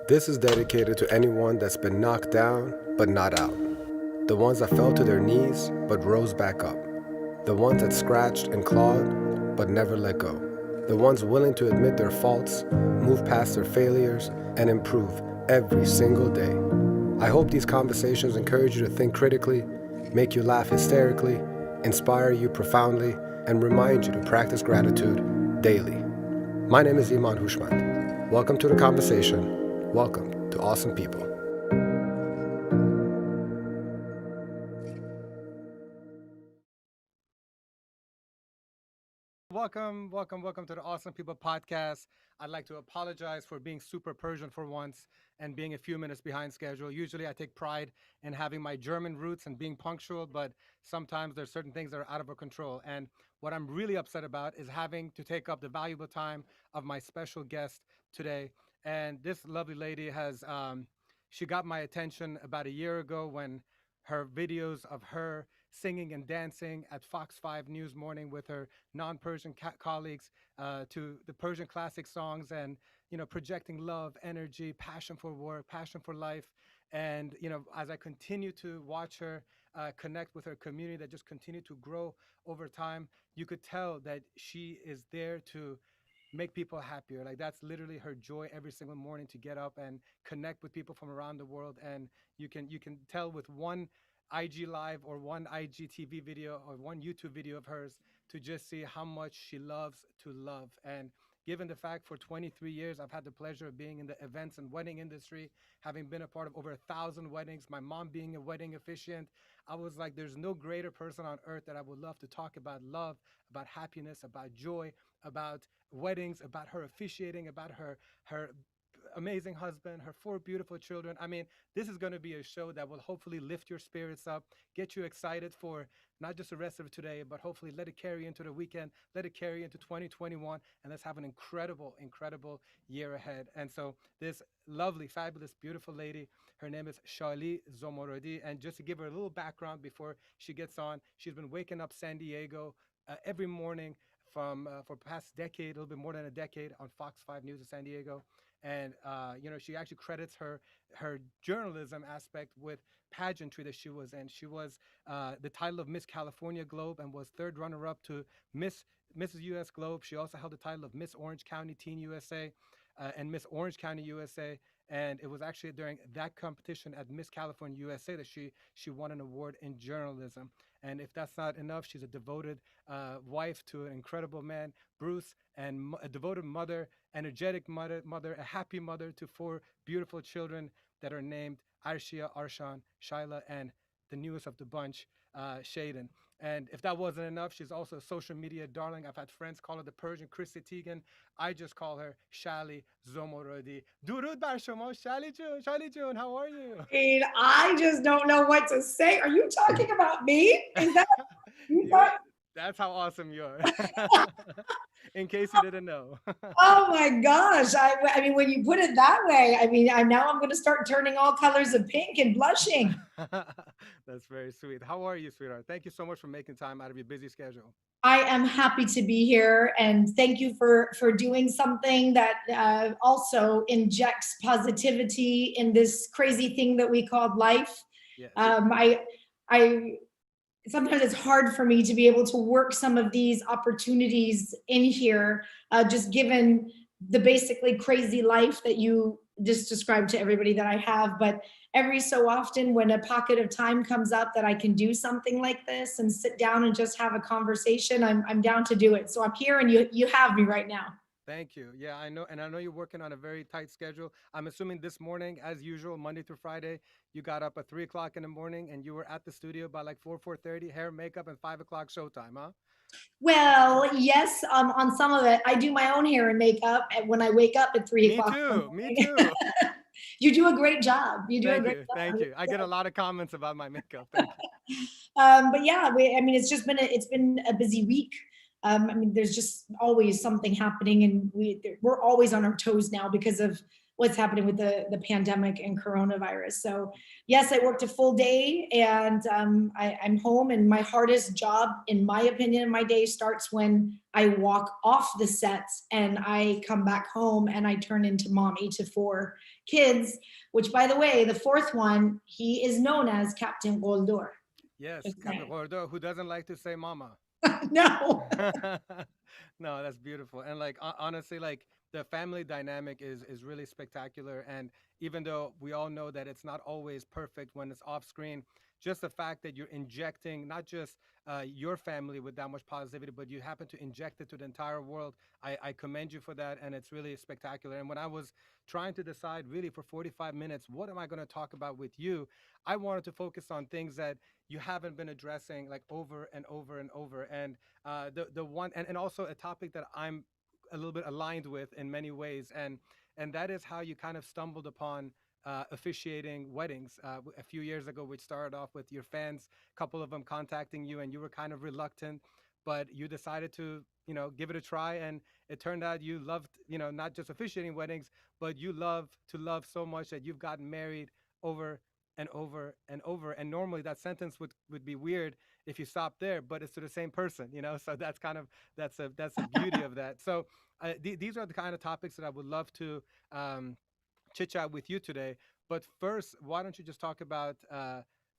This is dedicated to anyone that's been knocked down but not out. The ones that fell to their knees but rose back up. The ones that scratched and clawed but never let go. The ones willing to admit their faults, move past their failures, and improve every single day. I hope these conversations encourage you to think critically, make you laugh hysterically, inspire you profoundly, and remind you to practice gratitude daily. My name is Iman Huschmand. Welcome to the conversation. Welcome to Awesome People. Welcome to the Awesome People podcast. I'd like to apologize for being super Persian for once and being a few minutes behind schedule. Usually I take pride in having my German roots and being punctual, but sometimes there's certain things that are out of our control. And what I'm really upset about is having to take up the valuable time of my special guest today. And this lovely lady she got my attention about a year ago when her videos of her singing and dancing at Fox 5 News Morning with her non-Persian colleagues to the Persian classic songs and, projecting love, energy, passion for work, passion for life. And, as I continue to watch her connect with her community that just continue to grow over time, you could tell that she is there to make people happier. Like that's literally her joy every single morning to get up and connect with people from around the world. And you can tell with one IG live or one IGTV video or one YouTube video of hers to just see how much she loves to love. And given the fact for 23 years, I've had the pleasure of being in the events and wedding industry, having been a part of over 1,000 weddings, my mom being a wedding officiant, I was like, there's no greater person on earth that I would love to talk about love, about happiness, about joy, about weddings, about her officiating, about her amazing husband, her 4 beautiful children. I mean, this is going to be a show that will hopefully lift your spirits up, get you excited for not just the rest of today, but hopefully let it carry into the weekend, let it carry into 2021, and let's have an incredible year ahead. And so this lovely, fabulous, beautiful lady, her name is Shally Zomorodi. And just to give her a little background before she gets on, she's been waking up San Diego every morning for past decade, a little bit more than a decade, on Fox 5 News in San Diego. And she actually credits her journalism aspect with pageantry that she was in. She was the title of Miss California Globe and was third runner-up to Mrs. US Globe. She also held the title of Miss Orange County Teen USA and Miss Orange County USA. And it was actually during that competition at Miss California USA that she won an award in journalism. And if that's not enough, she's a devoted wife to an incredible man, Bruce, and a devoted mother, energetic mother, a happy mother to four beautiful children that are named Arshia, Arshan, Shyla, and the newest of the bunch, Shaden. And if that wasn't enough, she's also a social media darling. I've had friends call her the Persian Chrissy Teigen. I just call her Shally Zomorodi. Durud bar shoma, Shally June. Shally June, how are you? mean, I just don't know what to say. Are you talking about me? Is that you you, thought? that's how awesome you are. In case you didn't know. Oh my gosh! I mean, when you put it that way, I mean, I'm going to start turning all colors of pink and blushing. That's very sweet. How are you, sweetheart? Thank you so much for making time out of your busy schedule. I am happy to be here, and thank you for doing something that also injects positivity in this crazy thing that we called life. Yes. I sometimes it's hard for me to be able to work some of these opportunities in here, just given the basically crazy life that you just described to everybody that I have. But every so often, when a pocket of time comes up that I can do something like this and sit down and just have a conversation, I'm down to do it. So I'm here, and you have me right now. Thank you. Yeah, I know. And I know you're working on a very tight schedule. I'm assuming this morning, as usual, Monday through Friday, you got up at 3 o'clock in the morning and you were at the studio by like 4:30, hair, makeup, and 5 o'clock showtime, huh? Well, yes, on some of it, I do my own hair and makeup when I wake up at three Me o'clock in the too. Me morning. too. You do a great job. You do a Thank great you. Thank job. you. I get a lot of comments about my makeup. Thank you. But yeah, I mean, it's been a busy week. I mean, there's just always something happening, and we're always on our toes now because of what's happening with the pandemic and coronavirus. So yes, I worked a full day, and I'm home. And my hardest job, in my opinion, in my day starts when I walk off the sets and I come back home and I turn into mommy to four kids. Which, by the way, the fourth one, he is known as Captain Goldor. Yes, Just Captain saying. Gordo, who doesn't like to say mama? No. No, that's beautiful. And like honestly, like the family dynamic is really spectacular. And even though we all know that it's not always perfect when it's off screen, just the fact that you're injecting not just your family with that much positivity, but you happen to inject it to the entire world. I commend you for that, and it's really spectacular. And when I was trying to decide really for 45 minutes, what am I going to talk about with you? I wanted to focus on things that you haven't been addressing like over and over and over. And the one and also a topic that I'm a little bit aligned with in many ways, and that is how you kind of stumbled upon officiating weddings a few years ago, which started off with your fans, a couple of them contacting you, and you were kind of reluctant, but you decided to give it a try, and it turned out you loved not just officiating weddings, but you love to love so much that you've gotten married over and over and over. And normally that sentence would be weird if you stop there, but it's to the same person, so that's kind of that's a beauty of that. So these are the kind of topics that I would love to chit chat with you today. But first, why don't you just talk about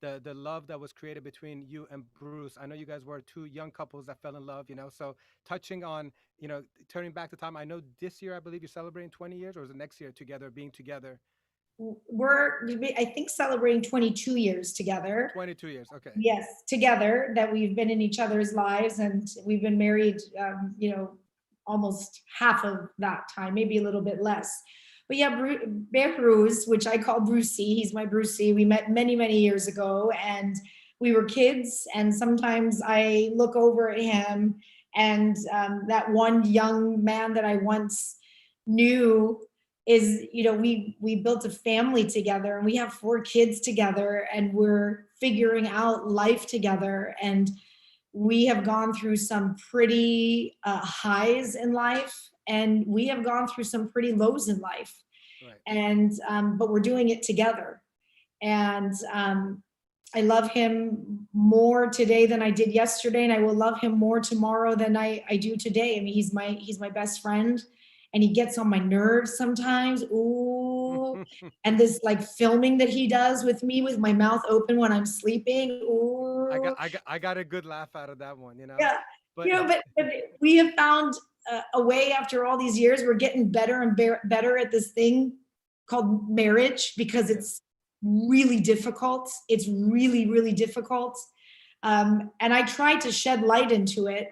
the love that was created between you and Bruce? I know you guys were two young couples that fell in love, so touching on turning back the time. I know this year, I believe you're celebrating 20 years, or is it next year together, being together? We're, I think, celebrating 22 years together. 22 years, okay. Yes, together, that we've been in each other's lives, and we've been married, almost half of that time, maybe a little bit less. But yeah, Behruz, which I call Brucey, he's my Brucey. We met many, many years ago, and we were kids. And sometimes I look over at him, and that one young man that I once knew is, we built a family together, and we have four kids together, and we're figuring out life together. And we have gone through some pretty highs in life, and we have gone through some pretty lows in life. Right. And but we're doing it together. And I love him more today than I did yesterday, and I will love him more tomorrow than I do today. I mean, he's my best friend, and he gets on my nerves sometimes. Ooh. And this like filming that he does with me with my mouth open when I'm sleeping. Ooh. I got a good laugh out of that one, Yeah. but But we have found a way after all these years. We're getting better and better at this thing called marriage, because Yeah. it's really difficult. It's really, really difficult. And I try to shed light into it.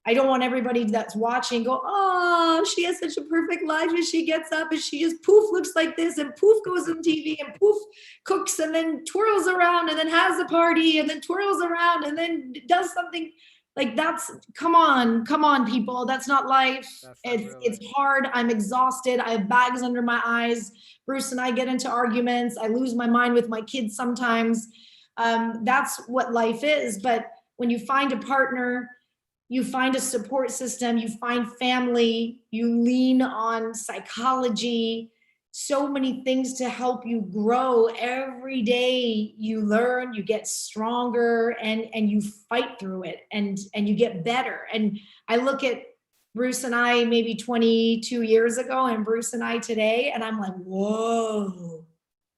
I don't want everybody that's watching go, oh, she has such a perfect life and she gets up and she just poof looks like this and poof goes on TV and poof cooks and then twirls around and then has a party and then twirls around and then does something. Like, that's, come on, people. That's not life. That's not real It's life. hard. I'm exhausted. I have bags under my eyes. Bruce and I get into arguments. I lose my mind with my kids sometimes. That's what life is. But when you find a partner, you find a support system, you find family, you lean on psychology, so many things to help you grow. Every day you learn, you get stronger, and you fight through it, and you get better. And I look at Bruce and I maybe 22 years ago and Bruce and I today, and I'm like, whoa,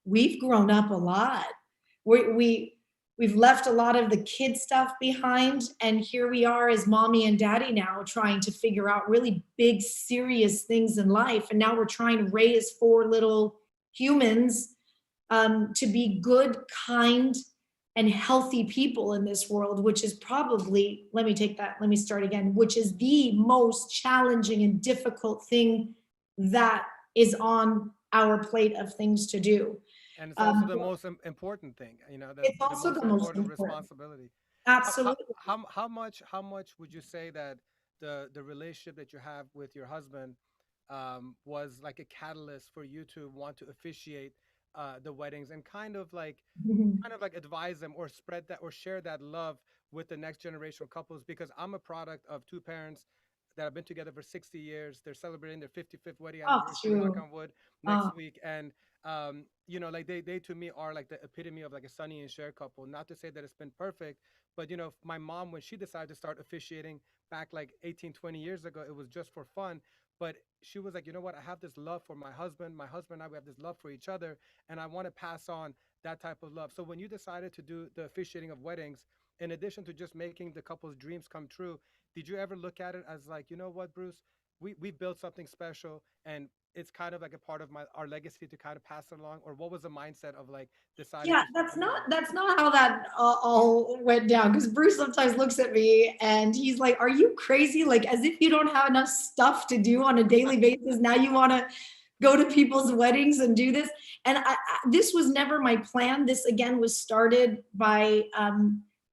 we've grown up a lot. We've left a lot of the kid stuff behind, and here we are as mommy and daddy now, trying to figure out really big serious things in life. And now we're trying to raise four little humans, to be good, kind, and healthy people in this world, which is probably, let me start again, which is the most challenging and difficult thing that is on our plate of things to do. And it's also um, the most important thing, it's the also most the most important important. responsibility. Absolutely. How much would you say that the relationship that you have with your husband was like a catalyst for you to want to officiate the weddings and kind of like advise them or spread that or share that love with the next generation of couples? Because I'm a product of two parents that have been together for 60 years. They're celebrating their 55th wedding Oh, anniversary, knock true. on wood, Oh, next week. And like they to me are like the epitome of like a Sonny and Cher couple. Not to say that it's been perfect, but my mom, when she decided to start officiating back like 18, 20 years ago, it was just for fun. But she was like, you know what? I have this love for my husband. My husband and I, we have this love for each other, and I want to pass on that type of love. So when you decided to do the officiating of weddings, in addition to just making the couple's dreams come true, did you ever look at it as like, you know what, Bruce, we've built something special, and it's kind of like a part of my our legacy to kind of pass it along? Or what was the mindset of like deciding yeah, to start doing that? that's not how that all went down. Because Bruce sometimes looks at me and he's like, "Are you crazy? Like, as if you don't have enough stuff to do on a daily basis. Now you want to go to people's weddings and do this?" And this was never my plan. This again was started by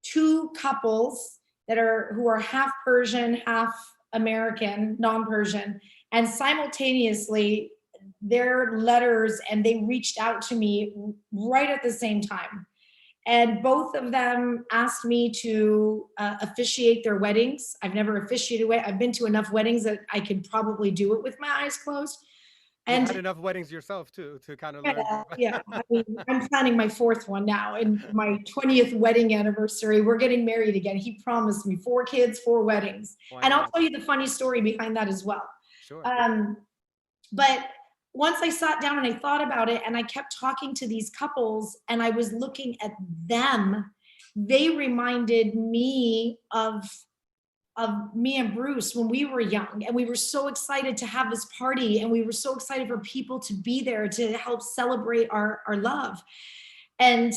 two couples who are half Persian, half American, non-Persian, and simultaneously their letters, and they reached out to me right at the same time. And both of them asked me to officiate their weddings. I've never officiated I've been to enough weddings that I could probably do it with my eyes closed. You've had And enough weddings yourself too to kind of learn. yeah, yeah. I mean, I'm planning my fourth one now, and my 20th wedding anniversary. We're getting married again. He promised me 4 kids, 4 weddings. Why And I'll not? tell you the funny story behind that as well. Sure. Um, but once I sat down and I thought about it, and I kept talking to these couples and I was looking at them, they reminded me of me and Bruce when we were young, and we were so excited to have this party, and we were so excited for people to be there to help celebrate our love. And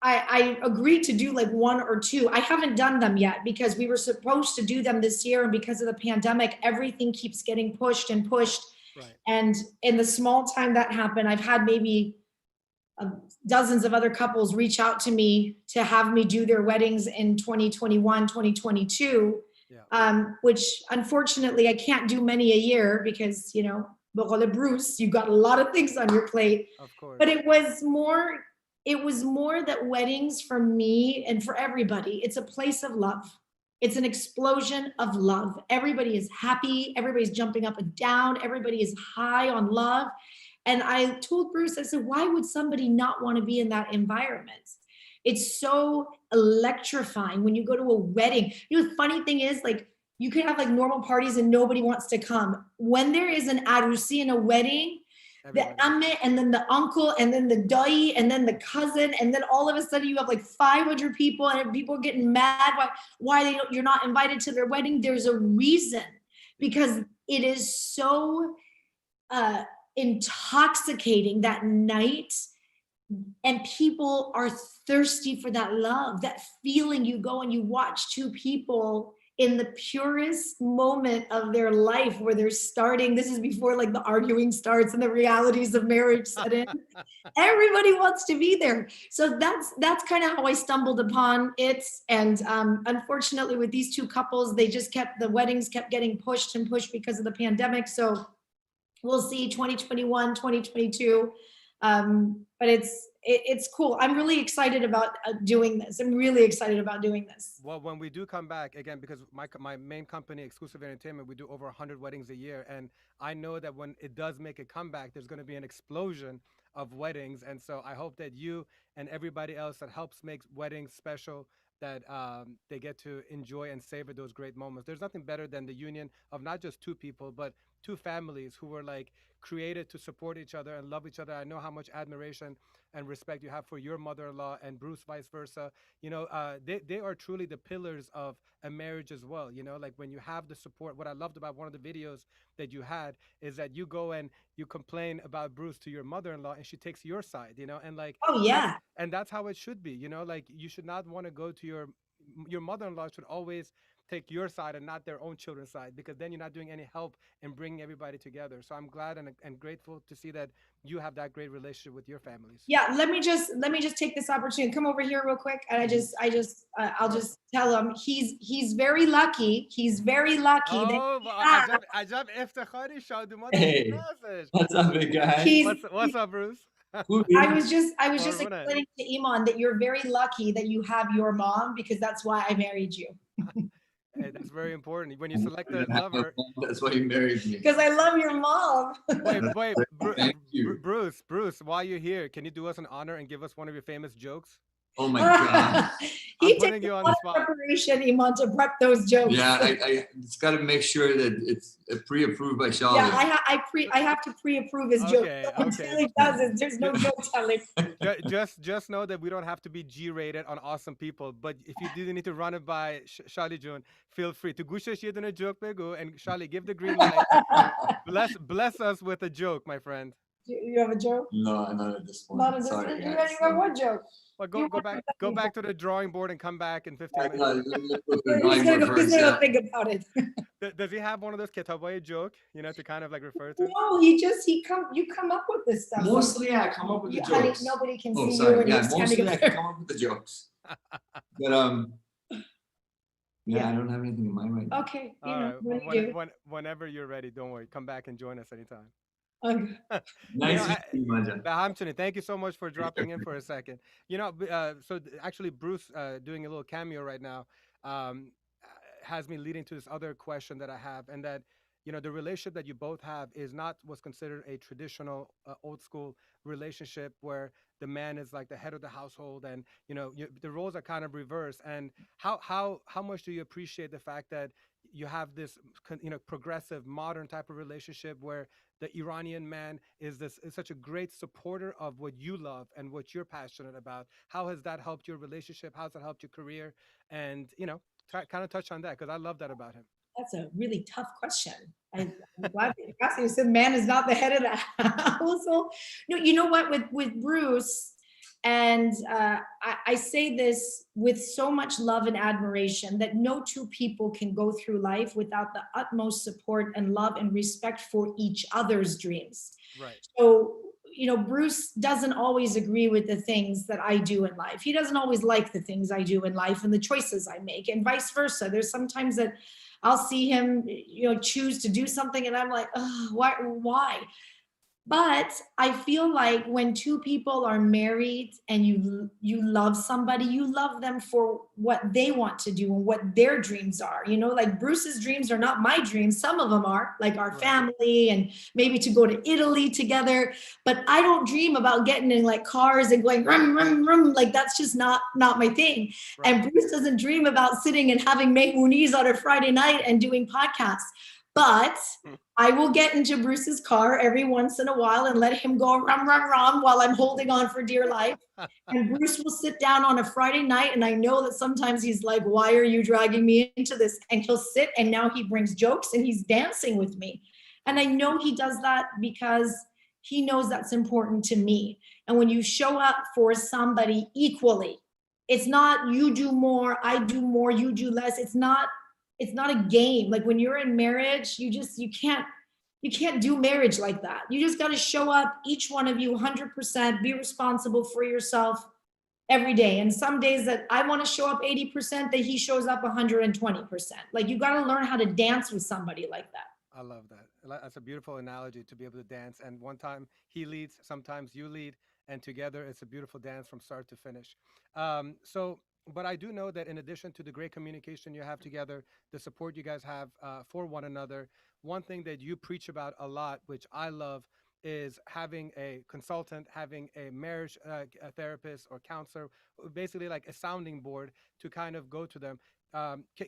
I agreed to do like one or two. I haven't done them yet because we were supposed to do them this year, and because of the pandemic, everything keeps getting pushed and pushed. Right. And in the small time that happened, I've had maybe dozens of other couples reach out to me to have me do their weddings in 2021, 2022, Yeah. which unfortunately I can't do many a year because, Bruce, you've got a lot of things on your plate. Of course. But it was more that weddings for me and for everybody, it's a place of love. It's an explosion of love. Everybody is happy. Everybody's jumping up and down. Everybody is high on love. And I told Bruce, I said, why would somebody not want to be in that environment? It's so electrifying when you go to a wedding. The funny thing is, like, you could have like normal parties and nobody wants to come. When there is an arusi in a wedding, the Everybody. amme and then the uncle and then the dai and then the cousin, and then all of a sudden you have like 500 people, and people are getting mad why you're not invited to their wedding. There's a reason, because it is so intoxicating that night, and people are thirsty for that love, that feeling. You go and you watch two people in the purest moment of their life where they're starting. This is before like the arguing starts and the realities of marriage set in. Everybody wants to be there. So that's kind of how I stumbled upon it. And unfortunately with these two couples, they just kept, the weddings kept getting pushed and pushed because of the pandemic. So we'll see 2021, 2022. But it's cool. I'm really excited about doing this. I'm really excited about doing this. Well, when we do come back again, because my main company, Exclusive Entertainment, we do over 100 weddings a year, and I know that when it does make a comeback, there's going to be an explosion of weddings, and so I hope that you and everybody else that helps make weddings special, that they get to enjoy and savor those great moments. There's nothing better than the union of not just two people, but two families who were like created to support each other and love each other. I know how much admiration and respect you have for your mother-in-law and Bruce, vice versa. They are truly the pillars of a marriage as well. Like when you have the support. What I loved about one of the videos that you had is that you go and you complain about Bruce to your mother-in-law, and she takes your side. And like Oh yeah. that's how it should be. Like you should not want to go to your mother-in-law should always take your side and not their own children's side, because then you're not doing any help in bringing everybody together. So I'm glad and grateful to see that you have that great relationship with your families. Yeah, let me just take this opportunity. Come over here real quick, and I'll just tell him he's very lucky. He's very lucky that Oh he has, عجب افتخاری شادومان Hey, نازش. what's up, big guy? he's What's up, Bruce? I was just قربونت. explaining to Iman that you're very lucky that you have your mom, because that's why I married you. Hey, that's very important. When you You select a didn't have no lover, phone, that's why you married me. Because I love your mom. wait, Thank you. Bruce, while you're here, can you do us an honor and give us one of your famous jokes? Oh my god. I'm He putting takes you a on lot the of spot. preparation, Iman, to prep those jokes. Yeah, I just got to make sure that it's pre-approved by Shally. Yeah, I have to pre-approve his jokes. Okay, So until he does it, there's no joke telling. Just know that we don't have to be G-rated on Awesome People, but if you do need to run it by Shally June, feel free to گوشش یه دونه joke بگو, and Shally, give the green light. Bless us with a joke, my friend. You have a joke? No, not at this point. Not a Sorry, you guys. have one joke. Well, You go back to the drawing board and come back in 15 I minutes. got it. Let's go to the He's drawing gonna board go, he's first, gonna yeah. think about it. Does he have one of those ketaboy joke, to kind of like refer to? No, you come up with this stuff. Mostly, I come up with the Honey, jokes. nobody can Oh, see you sorry. when Yeah, you're standing mostly I up can there. come up with the jokes. But yeah, I don't have anything in mind right now. Okay, All right. what do you do? Whenever you're ready, don't worry. Come back and join us anytime. Okay. Nice I- to meet you, Manja. Hamchani, thank you so much for dropping in for a second. Actually, Bruce doing a little cameo right now um, has me leading to this other question that I have, and that the relationship that you both have is not what's considered a traditional old school relationship where the man is like the head of the household, and the roles are kind of reversed. And how much do you appreciate the fact that you have this progressive modern type of relationship where the Iranian man is such a great supporter of what you love and what you're passionate about? How has that helped your relationship? How's that helped your career? And kind of touch on that, because I love that about him. That's a really tough question. I'm glad that you asked. You said man is not the head of the household. No, you know what? With Bruce, and I say this with so much love and admiration, that no two people can go through life without the utmost support and love and respect for each other's dreams. Right. So, Bruce doesn't always agree with the things that I do in life. He doesn't always like the things I do in life and the choices I make, and vice versa. There's sometimes that I'll see him, choose to do something, and I'm like, oh, why? But I feel like when two people are married and you love somebody, you love them for what they want to do and what their dreams are. Like Bruce's dreams are not my dreams. Some of them are, like our family and maybe to go to Italy together. But I don't dream about getting in like cars and going rum, rum, rum. Like that's just not my thing. Right. And Bruce doesn't dream about sitting and having mehmoonies on a Friday night and doing podcasts. But I will get into Bruce's car every once in a while and let him go rum, rum, rum while I'm holding on for dear life. And Bruce will sit down on a Friday night, and I know that sometimes he's like, why are you dragging me into this? And he'll sit, and now he brings jokes and he's dancing with me. And I know he does that because he knows that's important to me. And when you show up for somebody equally, it's not you do more, I do more, you do less. It's not a game. Like when you're in marriage, you can't do marriage like that. You just got to show up, each one of you 100%, be responsible for yourself every day. And some days that I want to show up 80%, that he shows up 120%. Like you got to learn how to dance with somebody like that. I love that. That's a beautiful analogy to be able to dance. And one time he leads, sometimes you lead, and together it's a beautiful dance from start to finish. But I do know that in addition to the great communication you have together, the support you guys have for one another, one thing that you preach about a lot, which I love, is having a consultant, having a marriage a therapist or counselor, basically like a sounding board to kind of go to them.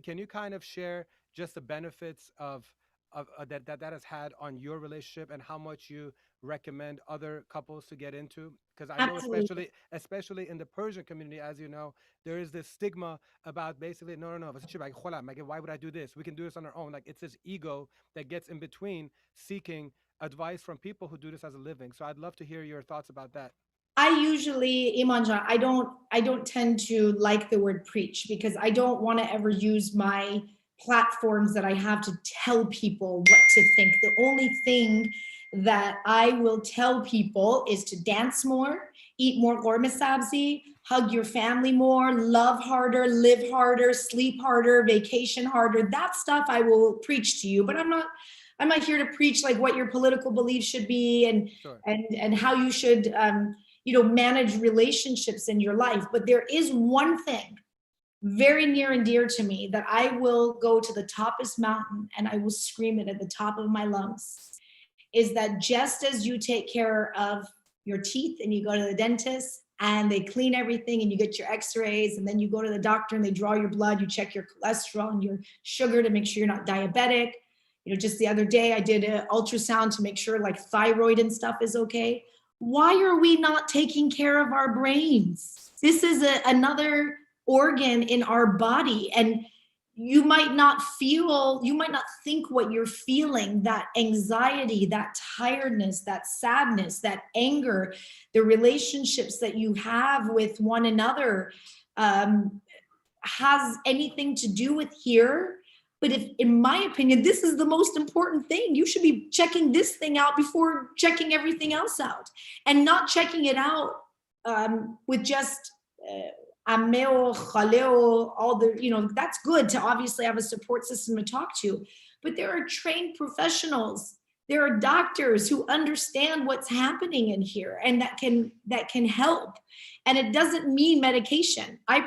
Can you kind of share just the benefits that has had on your relationship and how much you recommend other couples to get into? Because I know, Absolutely. especially in the Persian community, as you know, there is this stigma about basically no, no, no, like, why would I do this? We can do this on our own. Like it's this ego that gets in between seeking advice from people who do this as a living. So I'd love to hear your thoughts about that. I usually, Imanja, I don't tend to like the word preach, because I don't want to ever use my platforms that I have to tell people what to think. The only thing that I will tell people is to dance more, eat more ghormeh sabzi, hug your family more, love harder, live harder, sleep harder, vacation harder. That stuff I will preach to you, but I'm not here to preach like what your political beliefs should be, and Sure. and how you should manage relationships in your life. But there is one thing very near and dear to me that I will go to the toppest mountain and I will scream it at the top of my lungs, is that just as you take care of your teeth and you go to the dentist and they clean everything and you get your x-rays, and then you go to the doctor and they draw your blood, you check your cholesterol and your sugar to make sure you're not diabetic. Just the other day I did an ultrasound to make sure like thyroid and stuff is okay. Why are we not taking care of our brains? This is another organ in our body, and you might not think what you're feeling, that anxiety, that tiredness, that sadness, that anger, the relationships that you have with one another, has anything to do with here. But if, in my opinion, this is the most important thing. You should be checking this thing out before checking everything else out, and not checking it out with just ameo, khaleo, all the, that's good to obviously have a support system to talk to. But there are trained professionals. There are doctors who understand what's happening in here and that can help. And it doesn't mean medication. I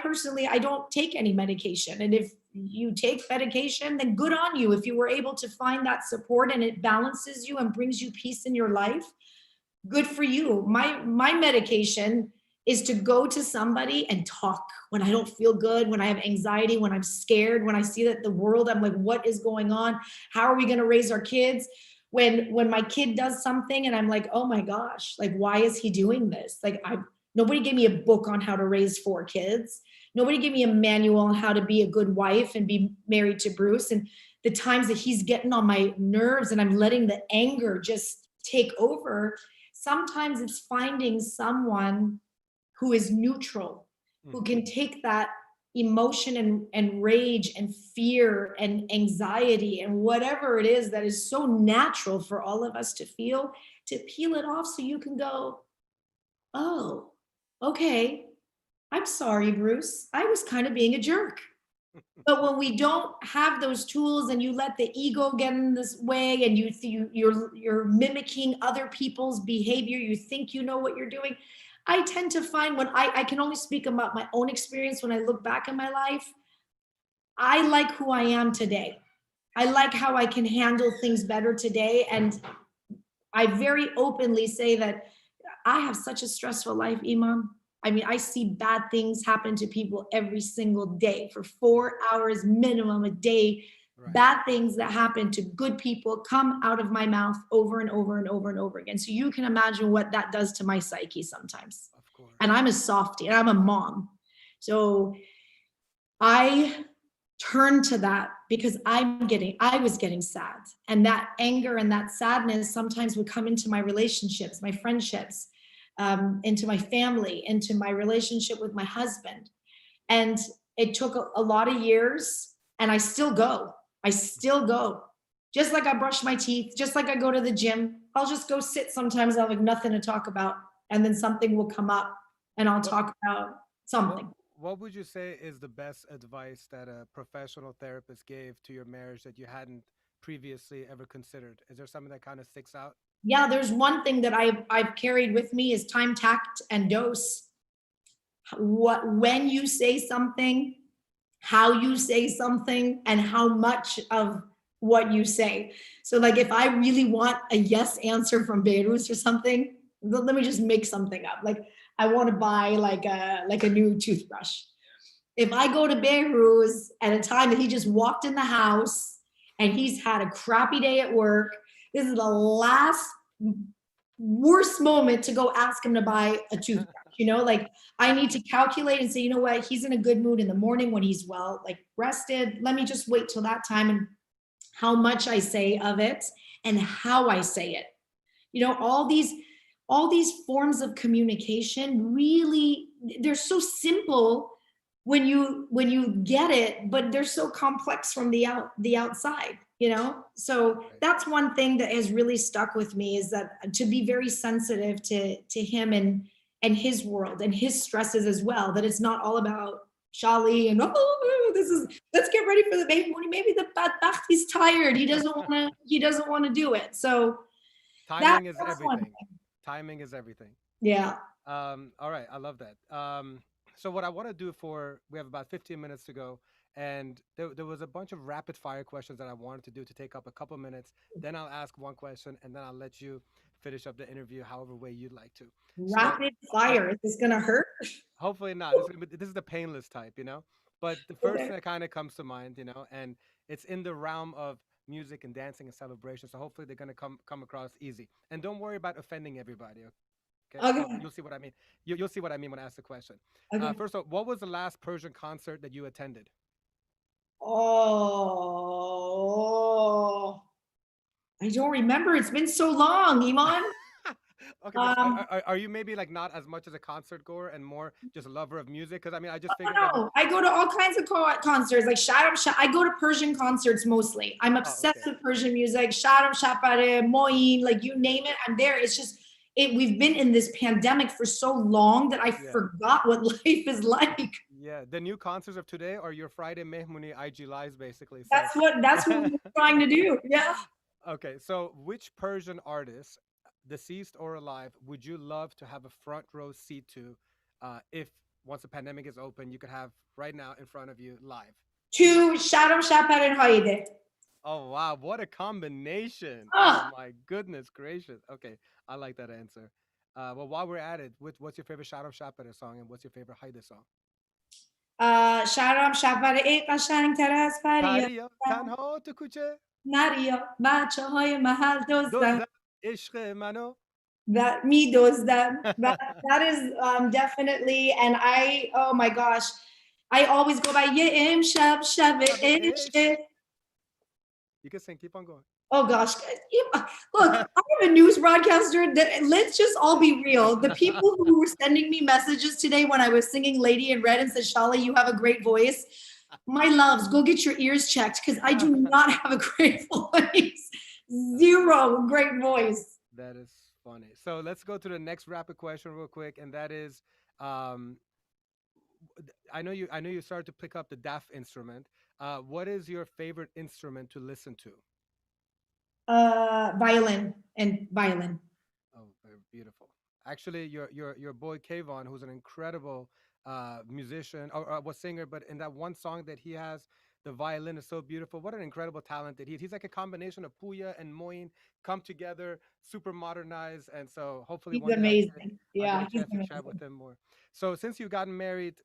don't take any medication. And if you take medication, then good on you. If you were able to find that support and it balances you and brings you peace in your life, good for you. My medication is to go to somebody and talk when I don't feel good, when I have anxiety, when I'm scared, when I see that the world, I'm like, what is going on? How are we going to raise our kids? When my kid does something and I'm like, oh my gosh, like, why is he doing this? Like, nobody gave me a book on how to raise 4 kids. Nobody gave me a manual on how to be a good wife and be married to Bruce. And the times that he's getting on my nerves and I'm letting the anger just take over, sometimes it's finding someone who is neutral, who can take that emotion and rage and fear and anxiety and whatever it is that is so natural for all of us to feel, to peel it off so you can go, oh, okay, I'm sorry, Bruce. I was kind of being a jerk. But when we don't have those tools and you let the ego get in this way and you're mimicking other people's behavior, you think you know what you're doing. I tend to find, when I can only speak about my own experience, when I look back in my life, I like who I am today. I like how I can handle things better today. And I very openly say that I have such a stressful life, Iman. I mean, I see bad things happen to people every single day for 4 hours minimum a day. Right. Bad things that happen to good people come out of my mouth over and over and over and over again. So you can imagine what that does to my psyche sometimes. Of course. And I'm a softie and I'm a mom. So I turn to that because I was getting sad. And that anger and that sadness sometimes would come into my relationships, my friendships, into my family, into my relationship with my husband. And it took a lot of years, and I still go. I still go. Just like I brush my teeth, just like I go to the gym, I'll just go sit sometimes. I have like nothing to talk about. And then something will come up and I'll What talk about what something. what would you say is the best advice that a professional therapist gave to your marriage that you hadn't previously ever considered? Is there something that kind of sticks out? Yeah, there's one thing that I've carried with me is time, tact, and dose. What when you say something, how you say something, and how much of what you say. So like if I really want a yes answer from Beirut or something, let me just make something up. Like I want to buy like a new toothbrush. If I go to Beirut at a time that he just walked in the house and he's had a crappy day at work, this is the last worst moment to go ask him to buy a toothbrush. Like I need to calculate and say, you know what, he's in a good mood in the morning when he's well, like rested. Let me just wait till that time, and how much I say of it and how I say it. All these forms of communication really, they're so simple when you get it, but they're so complex from the outside. So Right. that's one thing that has really stuck with me, is that to be very sensitive to him and his world and his stresses as well, that it's not all about Shally and this is let's get ready for the baby morning. Maybe the badbacht, he's tired, he doesn't want to do it. So Timing is that's one everything. thing. Timing is everything. Yeah. All right, I love that. So what I want to do, we have about 15 minutes to go, and there was a bunch of rapid fire questions that I wanted to do to take up a couple minutes. Then I'll ask one question, and then I'll let you finish up the interview however way you'd like to. So, Rapid I, fire. Is this gonna hurt? hopefully not. This is the painless type, you know. But the first Okay. thing that kind of comes to mind, and it's in the realm of music and dancing and celebration. So hopefully they're gonna come across easy. And don't worry about offending everybody. Okay, so Okay. you'll see what I mean. You'll see what I mean when I ask the question. Okay. First of all, what was the last Persian concert that you attended? Oh, I don't remember. It's been so long, Iman. Okay, but Um, are you maybe like not as much as a concert goer and more just a lover of music? Because I mean, I just oh figured that with. no, I go to all kinds of concerts, like Shadam Shah. I go to Persian concerts mostly. I'm Oh, obsessed okay. with Persian music. Shadam Shapare, Moin, like you name it, I'm there. It's just we've been in this pandemic for so long that I Yeah, forgot what life is like. yeah. The new concerts of today are your Friday Mehmuni IG lives, basically. So, That's what we're trying to do. Yeah. okay. So, which Persian artist, deceased or alive, would you love to have a front row seat to, if once the pandemic is open, you could have right now in front of you live? To Shadam Shapare and Haide. Oh wow, what a combination! Oh Oh, my goodness gracious. Okay, I like that answer. Well, while we're at it, what's your favorite Shadow Shopper song and what's your favorite Haida song? شهرام شب قشنگتر از فریاد Tariya tanha to kuche نریا بچه های محل دزدن dozda ishq mano. that me دزدن that is definitely. And oh my gosh, I always go by یه امشب شب Shab ish. عشق. You can sing. Keep on going. Oh gosh, look, I'm a news broadcaster. Let's just all be real. The people who were sending me messages today when I was singing Lady in Red and said, Shally, you have a great voice. My loves, go get your ears checked because I do not have a great voice. That's funny. Zero great voice. That is funny. So let's go to the next rapid question real quick, and that is, um, I know you started to pick up the DAF instrument. What is your favorite instrument to listen to? Violin and violin. Oh, very beautiful. Actually, your boy Kayvon, who's an incredible musician or was singer, but in that one song that he has, the violin is so beautiful. What an incredible talent that he's like a combination of Puya and Moin come together, super modernized, and so hopefully He's one day amazing. I'll get Yeah, a he's chance to chat with amazing. him more. So since you've gotten married,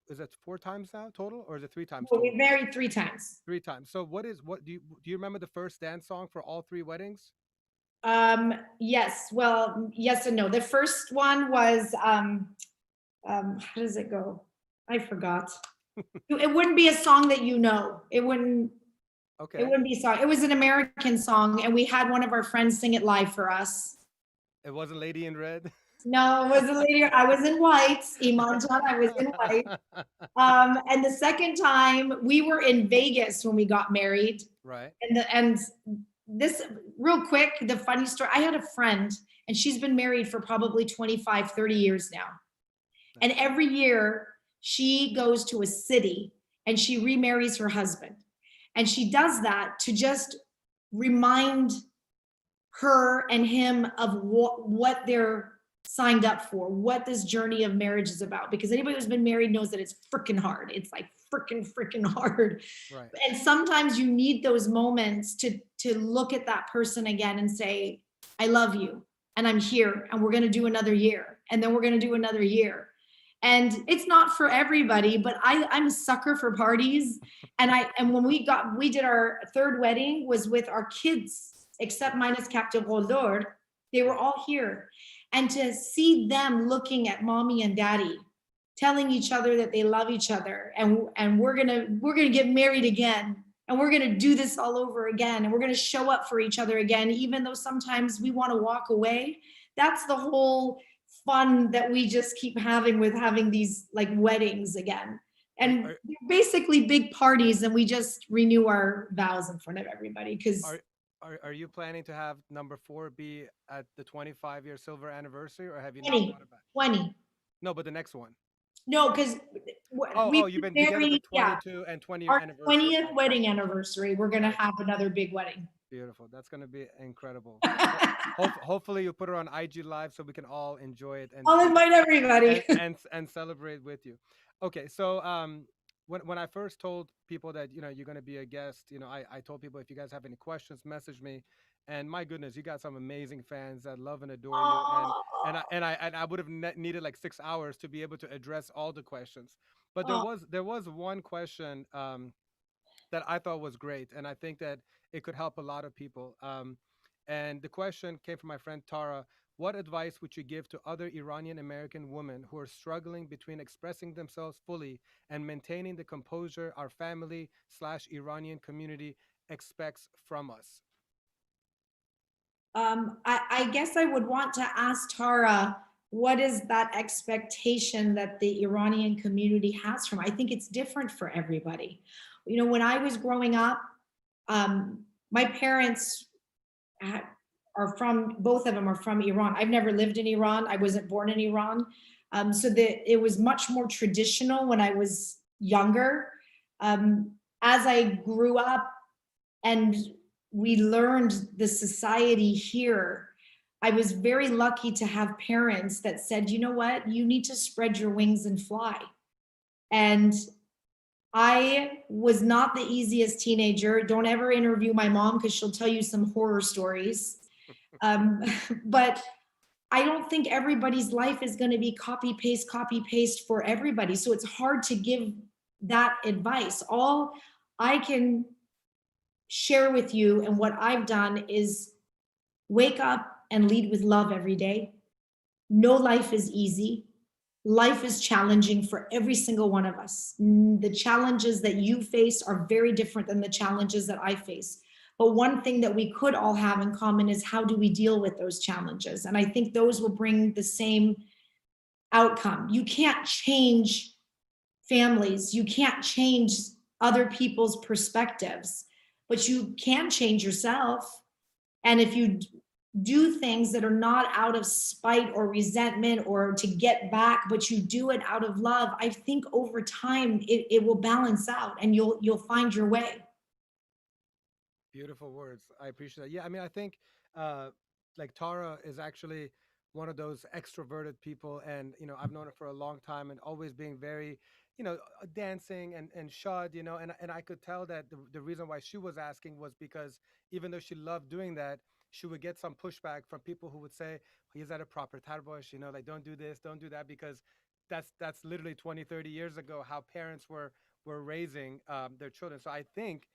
is it four times now total, or is it three times Well, we total? married 3 times. Three times. So what do you remember the first dance song for all three weddings? Yes, well, yes and no. The first one was how does it go? I forgot. It wouldn't be a song that you know. It Okay. wouldn't be a song. It was an American song, and we had one of our friends sing it live for us. It wasn't Lady in Red. No, it was a lady. I was in white. Iman John, I was in white. And the second time we were in Vegas when we got married. Right. And this real quick, the funny story, I had a friend and she's been married for probably 25, 30 years now. And Nice. every year she goes to a city and she remarries her husband. And she does that to just remind her and him of what they're signed up for, what this journey of marriage is about. Because anybody who's been married knows that it's freaking hard. It's like freaking hard. Right. And sometimes you need those moments to look at that person again and say, I love you and I'm here and we're going to do another year and then we're going to do another year. And it's not for everybody, but I'm a sucker for parties. And when we did our third wedding was with our kids, except minus Captain Roldor. They were all here. And to see them looking at mommy and daddy, telling each other that they love each other, and we're gonna get married again, and we're gonna do this all over again, and we're gonna show up for each other again, even though sometimes we want to walk away. That's the whole fun that we just keep having with having these like weddings again. Are, And are, they're basically big parties, and we just renew our vows in front of everybody because are, are you planning to have number four be at the 25-year silver anniversary, or have you not 20, thought about it? 20. No, but the next one. No, because Oh, we've you've been been together for married, yeah. 22 and 20-year Our anniversary. 20th Gotcha. wedding anniversary, we're gonna Gotcha. have another big wedding. Beautiful. That's gonna be incredible. Hopefully you put her on IG Live so we can all enjoy it I'll invite everybody. and celebrate with you. Okay, so when I first told people that you're gonna be a guest, I told people if you guys have any questions, message me. And my goodness, you got some amazing fans that love and adore you. And I would have needed like 6 hours to be able to address all the questions. But there Oh, was one question that I thought was great, and I think that it could help a lot of people. And the question came from my friend Tara. What advice would you give to other Iranian American women who are struggling between expressing themselves fully and maintaining the composure our family/Iranian community expects from us? I guess I would want to ask Tara, what is that expectation that the Iranian community has from? I think it's different for everybody. When I was growing up, my parents are from, both of them are from Iran. I've never lived in Iran. I wasn't born in Iran. So that it was much more traditional when I was younger. As I grew up and we learned the society here, I was very lucky to have parents that said, you know what, you need to spread your wings and fly. And I was not the easiest teenager. Don't ever interview my mom because she'll tell you some horror stories. Um, but I don't think everybody's life is going to be copy paste for everybody. So it's hard to give that advice. All I can share with you and what I've done is wake up and lead with love every day. No life is easy. Life is challenging for every single one of us. The challenges that you face are very different than the challenges that I face. But one thing that we could all have in common is how do we deal with those challenges? And I think those will bring the same outcome. You can't change families, you can't change other people's perspectives, but you can change yourself. And if you do things that are not out of spite or resentment or to get back, but you do it out of love, I think over time it will balance out and you'll find your way. Beautiful words. I appreciate that. Yeah, I mean, I think uh, like Tara is actually one of those extroverted people, and I've known her for a long time, and always being very, dancing and shud, and I could tell that the reason why she was asking was because even though she loved doing that, she would get some pushback from people who would say he's at a proper tarbosh, like don't do this, don't do that, because that's literally 20, 30 years ago how parents were raising their children. So I think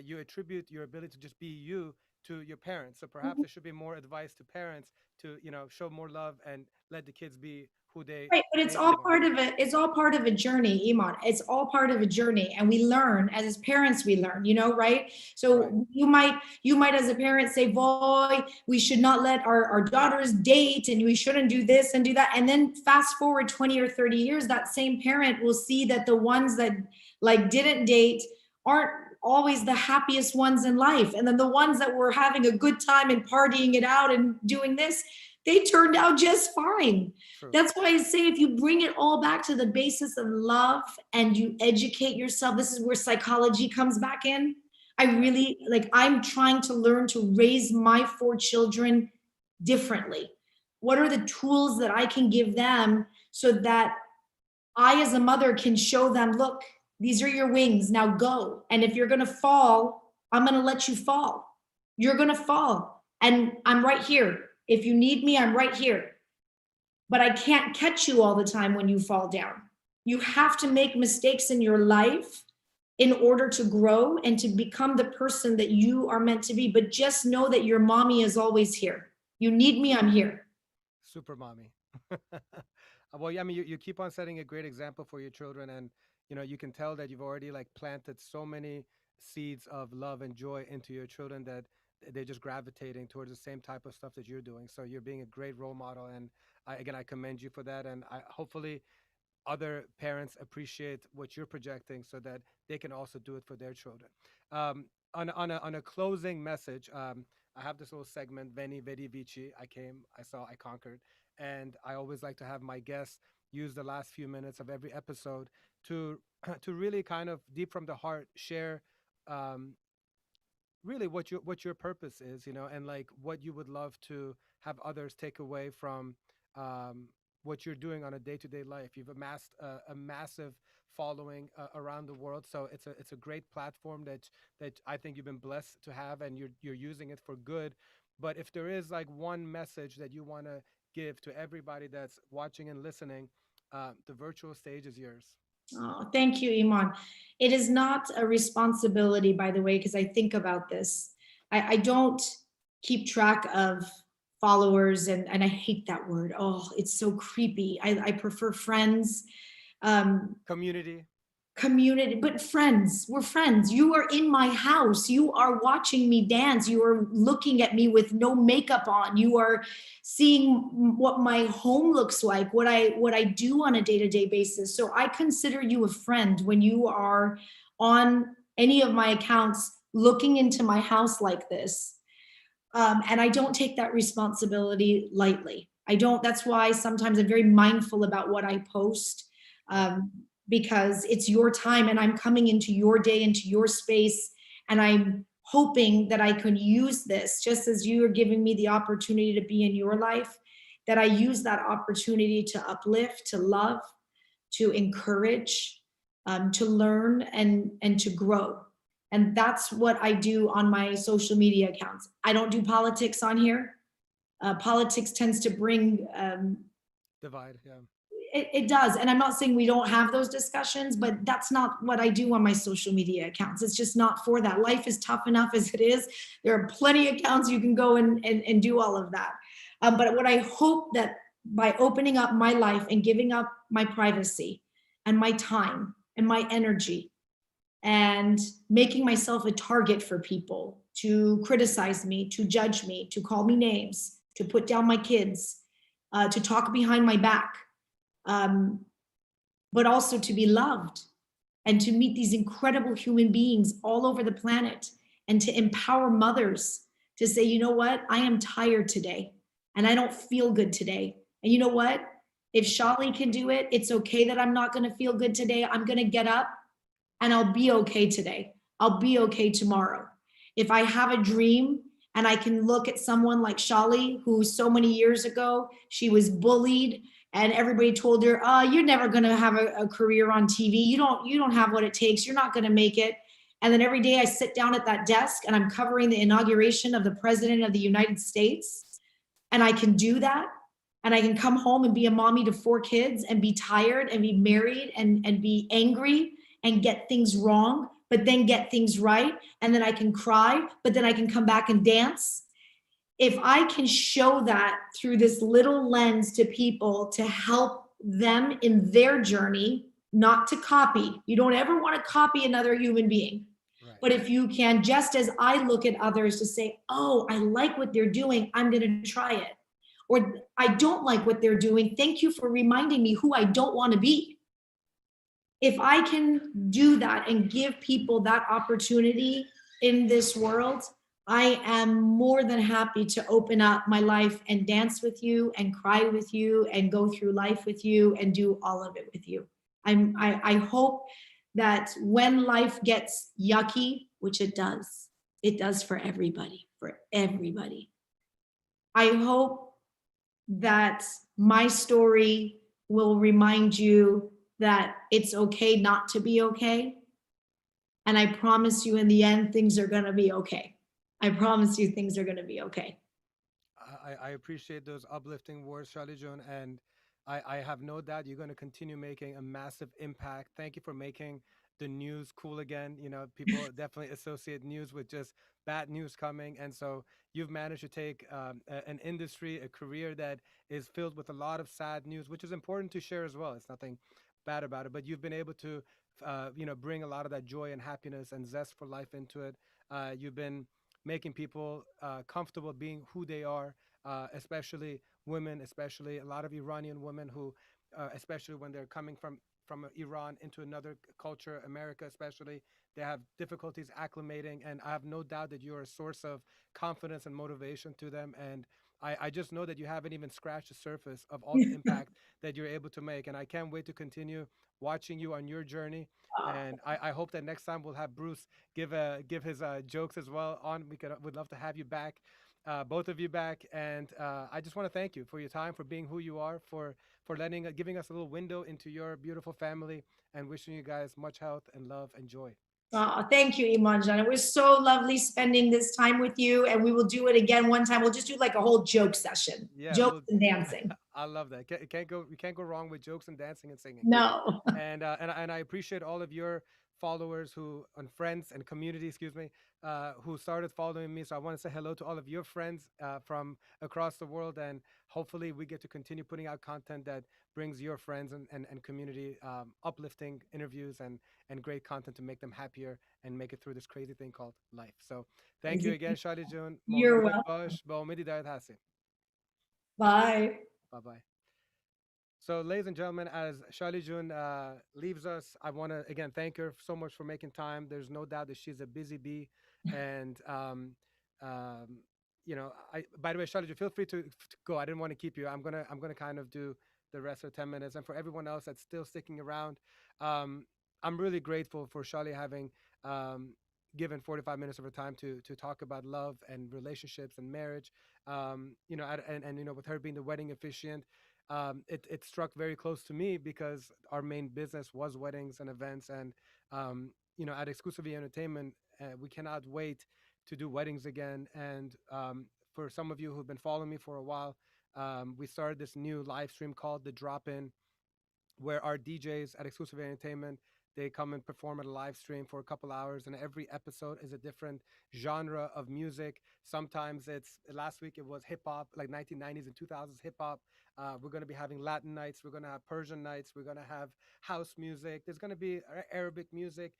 you attribute your ability to just be you to your parents. So perhaps there should be more advice to parents to show more love and let the kids be who they Right, but it's may all grow. part of it. It's all part of a journey, Iman. It's all part of a journey, and we learn as parents. We learn, right? Right. So you might as a parent say, "Boy, we should not let our daughters date, and we shouldn't do this and do that." And then fast forward 20 or 30 years, that same parent will see that the ones that like didn't date aren't always the happiest ones in life, and then the ones that were having a good time and partying it out and doing this, they turned out just fine. True. That's why I say if you bring it all back to the basis of love and you educate yourself, this is where psychology comes back in. I really like, I'm trying to learn to raise my 4 children differently. What are the tools that I can give them so that I, as a mother, can show them, look, these are your wings, now go. And if you're going to fall, I'm going to let you fall. You're going to fall. And I'm right here. If you need me, I'm right here. But I can't catch you all the time when you fall down. You have to make mistakes in your life in order to grow and to become the person that you are meant to be. But just know that your mommy is always here. You need me, I'm here. Super mommy. Well, yeah, I mean, you keep on setting a great example for your children, and you can tell that you've already like planted so many seeds of love and joy into your children that they're just gravitating towards the same type of stuff that you're doing. So you're being a great role model, and again, I commend you for that. And I hopefully other parents appreciate what you're projecting so that they can also do it for their children. On a closing message, I have this little segment, Veni, Vedi, Vici. I came, I saw, I conquered. And I always like to have my guests use the last few minutes of every episode to to really kind of deep from the heart share um, really what your purpose is, and like what you would love to have others take away from um, what you're doing on a day-to-day life. You've amassed a massive following around the world, so it's a great platform that I think you've been blessed to have, and you're using it for good. But if there is like one message that you want to give to everybody that's watching and listening, the virtual stage is yours. Oh, thank you, Iman. It is not a responsibility, by the way, because I think about this. I don't keep track of followers, and I hate that word. Oh, it's so creepy. I prefer friends. Um, Community. Community, but friends, we're friends. You are in my house, you are watching me dance, you are looking at me with no makeup on, you are seeing what my home looks like, what I do on a day-to-day basis. So I consider you a friend when you are on any of my accounts looking into my house like this. And I don't take that responsibility lightly. I don't. That's why sometimes I'm very mindful about what I post, Yep. because it's your time and I'm coming into your day, into your space. And I'm hoping that I could use this, just as you are giving me the opportunity to be in your life, that I use that opportunity to uplift, to love, to encourage, to learn, and to grow. And that's what I do on my social media accounts. I don't do politics on here. Politics tends to bring, Divide. Yeah. it does. And I'm not saying we don't have those discussions, but that's not what I do on my social media accounts. It's just not for that. Life is tough enough as it is. There are plenty of accounts you can go and do all of that. But what I hope that by opening up my life and giving up my privacy and my time and my energy and making myself a target for people to criticize me, to judge me, to call me names, to put down my kids, to talk behind my back, um, but also to be loved and to meet these incredible human beings all over the planet and to empower mothers to say, you know what, I am tired today and I don't feel good today. And you know what? If Shally can do it, it's okay that I'm not going to feel good today. I'm going to get up and I'll be okay today. I'll be okay tomorrow. If I have a dream and I can look at someone like Shally, who so many years ago, she was bullied and everybody told her, oh, you're never going to have a career on TV. You don't have what it takes. You're not going to make it. And then every day I sit down at that desk and I'm covering the inauguration of the President of the United States. And I can do that. And I can come home and be a mommy to 4 kids and be tired and be married and be angry and get things wrong, but then get things right. And then I can cry, but then I can come back and dance. If I can show that through this little lens to people to help them in their journey, not to copy. You don't ever want to copy another human being. Right. But if you can, just as I look at others to say, oh, I like what they're doing, I'm going to try it. Or I don't like what they're doing. Thank you for reminding me who I don't want to be. If I can do that and give people that opportunity in this world, I am more than happy to open up my life and dance with you and cry with you and go through life with you and do all of it with you. I hope that when life gets yucky, which it does for everybody, for everybody. I hope that my story will remind you that it's okay not to be okay. And I promise you, in the end, things are going to be okay. I promise you, things are going to be okay. I appreciate those uplifting words, Shally June, and I have no doubt you're going to continue making a massive impact. Thank you for making the news cool again. You know, people definitely associate news with just bad news coming, and so you've managed to take an industry, a career that is filled with a lot of sad news, which is important to share as well. It's nothing bad about it, but you've been able to, bring a lot of that joy and happiness and zest for life into it. You've been making people comfortable being who they are, especially women, especially a lot of Iranian women who, especially when they're coming from Iran into another culture, America especially, they have difficulties acclimating, and I have no doubt that you're a source of confidence and motivation to them. And I just know that you haven't even scratched the surface of all the impact that you're able to make, and I can't wait to continue watching you on your journey. And I hope that next time we'll have Bruce give his jokes as well on. Would love to have you back, both of you back. And I just want to thank you for your time, for being who you are, for letting giving us a little window into your beautiful family, and wishing you guys much health and love and joy. Thank you, Iman Jan. It was so lovely spending this time with you, and we will do it again one time. We'll just do like a whole joke session, Yeah, jokes well, and dancing. I love that. You can't go wrong with jokes and dancing and singing. No. And I appreciate all of your followers who and friends and community, excuse me, who started following me. So I want to say hello to all of your friends from across the world, and hopefully we get to continue putting out content that brings your friends and community uplifting interviews and great content to make them happier and make it through this crazy thing called life. So thank you again, Shali June. You're welcome. Bye. Bye bye. So, ladies and gentlemen, as Shali Jun leaves us, I want to again thank her so much for making time. There's no doubt that she's a busy bee, and um, I. By the way, Shali Jun, feel free to go. I didn't want to keep you. I'm gonna kind of do the rest of 10 minutes, and for everyone else that's still sticking around, um, I'm really grateful for Shali having. Given 45 minutes of her time to talk about love and relationships and marriage, and with her being the wedding officiant, it struck very close to me because our main business was weddings and events. And, at Exclusively Entertainment, we cannot wait to do weddings again. And for some of you who've been following me for a while, we started this new live stream called The Drop In, where our DJs at Exclusive Entertainment, they come and perform at a live stream for a couple hours, and every episode is a different genre of music. Sometimes it's last week it was hip hop, like 1990s and 2000s hip hop. We're going to be having Latin nights. We're going to have Persian nights. We're going to have house music. There's going to be Arabic music.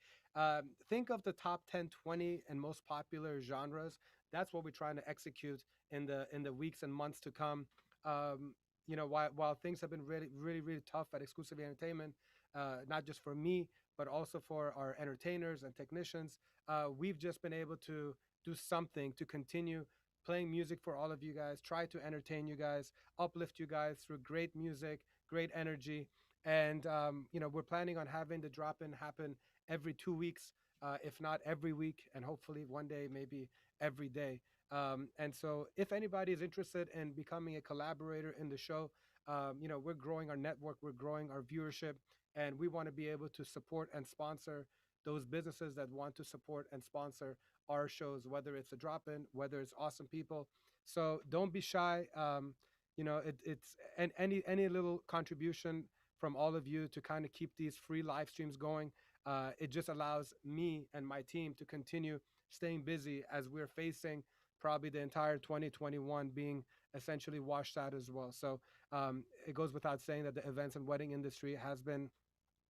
Think of the top 10, 20, and most popular genres. That's what we're trying to execute in the weeks and months to come. While things have been really, really, really tough at Exclusive Entertainment, not just for me, but also for our entertainers and technicians, we've just been able to do something to continue playing music for all of you guys, try to entertain you guys, uplift you guys through great music, great energy. And, we're planning on having the drop in happen every 2 weeks, if not every week, and hopefully one day, maybe every day. And so, if anybody is interested in becoming a collaborator in the show, we're growing our network, we're growing our viewership, and we want to be able to support and sponsor those businesses that want to support and sponsor our shows, whether it's a drop in, whether it's awesome people. So don't be shy. It's and any little contribution from all of you to kind of keep these free live streams going. It just allows me and my team to continue staying busy as we're facing probably the entire 2021 being essentially washed out as well. So It goes without saying that the events and wedding industry has been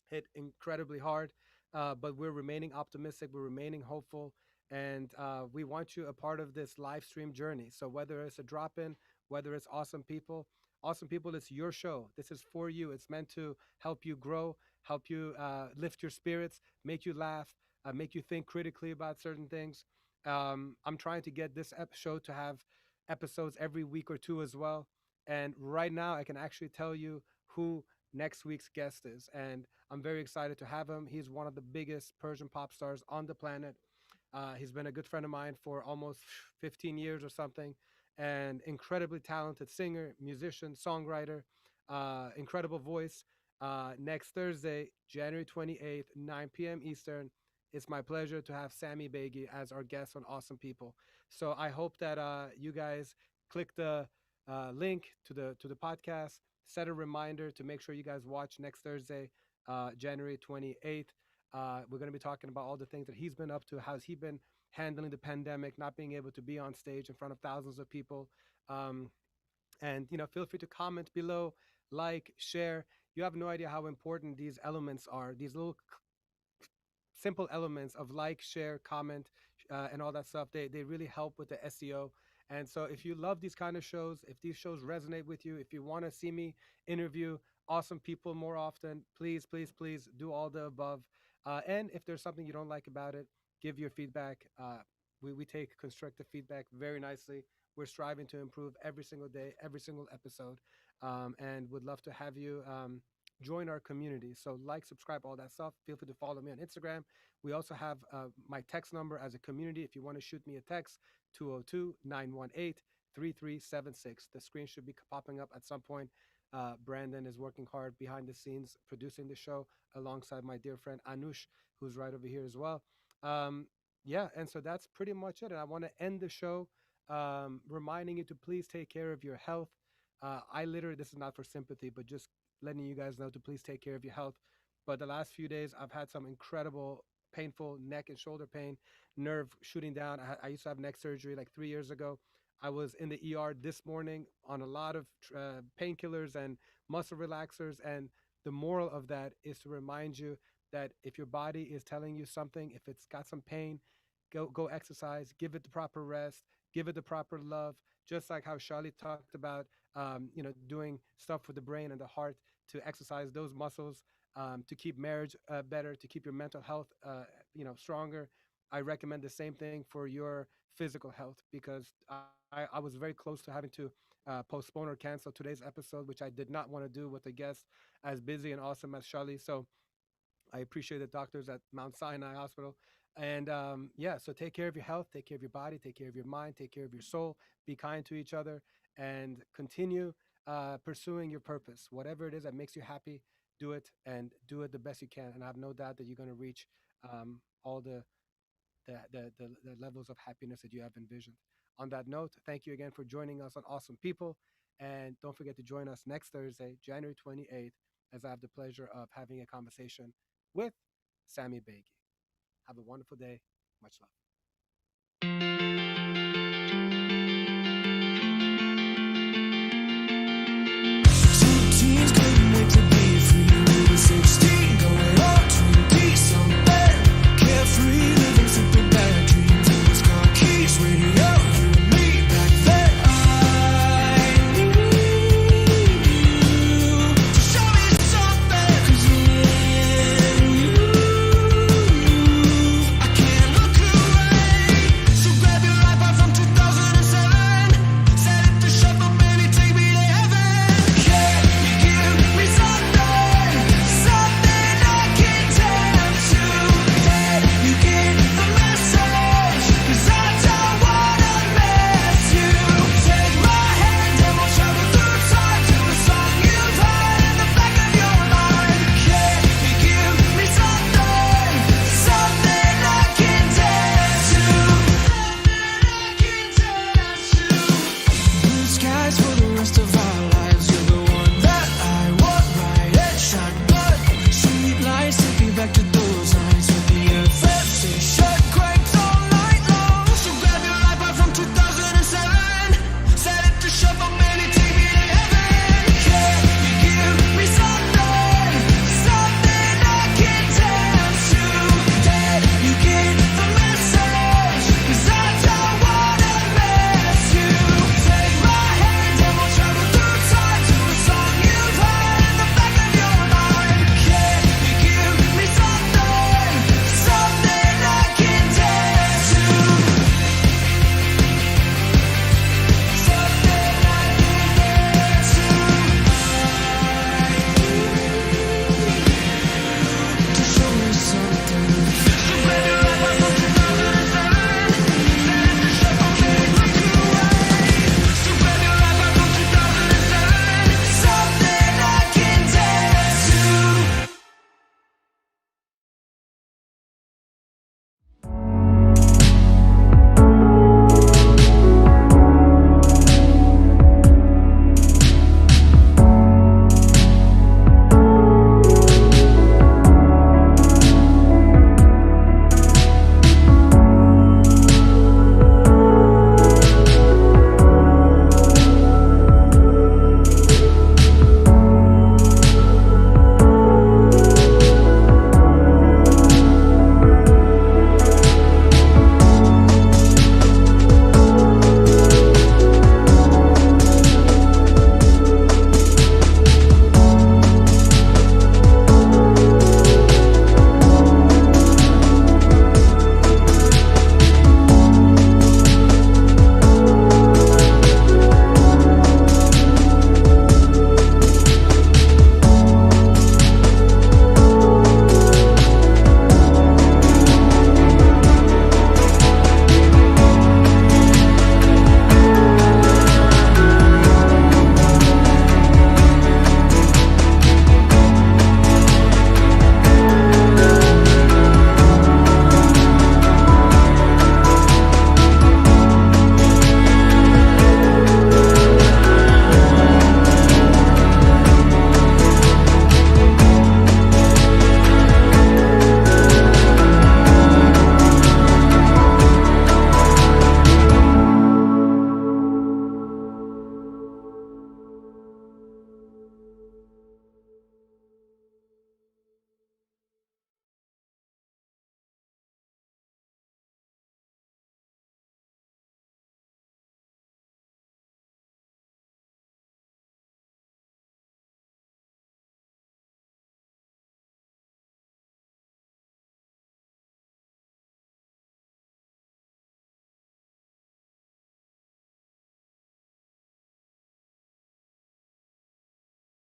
hit incredibly hard, but we're remaining optimistic, we're remaining hopeful, and we want you a part of this live stream journey. So whether it's a drop in, whether it's awesome people, it's your show. This is for you. It's meant to help you grow, help you lift your spirits, make you laugh, make you think critically about certain things. I'm trying to get this show to have episodes every week or two as well. And right now, I can actually tell you who next week's guest is. And I'm very excited to have him. He's one of the biggest Persian pop stars on the planet. He's been a good friend of mine for almost 15 years or something, and incredibly talented singer, musician, songwriter, incredible voice. Next Thursday, January 28th, 9 p.m. Eastern, it's my pleasure to have Sammy Begi as our guest on Awesome People. So I hope that you guys click the link to the podcast, set a reminder to make sure you guys watch next Thursday, January 28th. We're going to be talking about all the things that he's been up to. How's he been handling the pandemic, not being able to be on stage in front of thousands of people? Um, and feel free to comment below, like, share. You have no idea how important these elements are. These little simple elements of like, share, comment, and all that stuff. They really help with the SEO. And so, if you love these kind of shows, if these shows resonate with you, if you want to see me interview awesome people more often, please, please, please do all the above. And if there's something you don't like about it, give your feedback. We take constructive feedback very nicely. We're striving to improve every single day, every single episode, and would love to have you join our community. So like, subscribe, all that stuff. Feel free to follow me on Instagram. We also have my text number as a community. If you want to shoot me a text, 202-918-3376. The screen should be popping up at some point. Brandon is working hard behind the scenes, producing the show alongside my dear friend Anush, who's right over here as well. Um, yeah, and so that's pretty much it. And I want to end the show reminding you to please take care of your health. I literally, this is not for sympathy, but just letting you guys know to please take care of your health. But the last few days, I've had some incredible, painful neck and shoulder pain, nerve shooting down. I used to have neck surgery like 3 years ago. I was in the ER this morning on a lot of painkillers and muscle relaxers. And the moral of that is to remind you that if your body is telling you something, if it's got some pain, go exercise, give it the proper rest, give it the proper love. Just like how Shally talked about, doing stuff for the brain and the heart to exercise those muscles, to keep marriage better, to keep your mental health, stronger. I recommend the same thing for your physical health because I was very close to having to postpone or cancel today's episode, which I did not want to do with a guest as busy and awesome as Shally. So I appreciate the doctors at Mount Sinai Hospital. And yeah, so take care of your health, take care of your body, take care of your mind, take care of your soul. Be kind to each other and continue pursuing your purpose. Whatever it is that makes you happy, do it and do it the best you can. And I have no doubt that you're going to reach all the levels of happiness that you have envisioned. On that note, thank you again for joining us on Awesome People. And don't forget to join us next Thursday, January 28th, as I have the pleasure of having a conversation with Sammy Begi. Have a wonderful day. Much love.